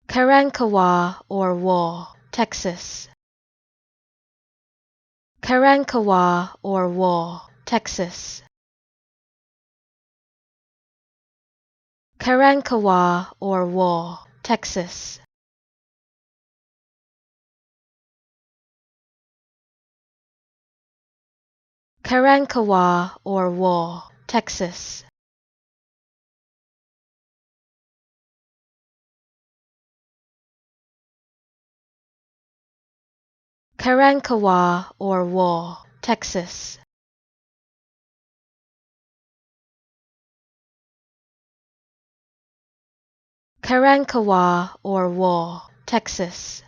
Karankawa or Wall, Texas. Karankawa or Wall, Texas. Karankawa or Wall, Texas. Karankawa or Wall, Texas. Karankawa or Wall, Texas. Karankawa or Wall, Texas.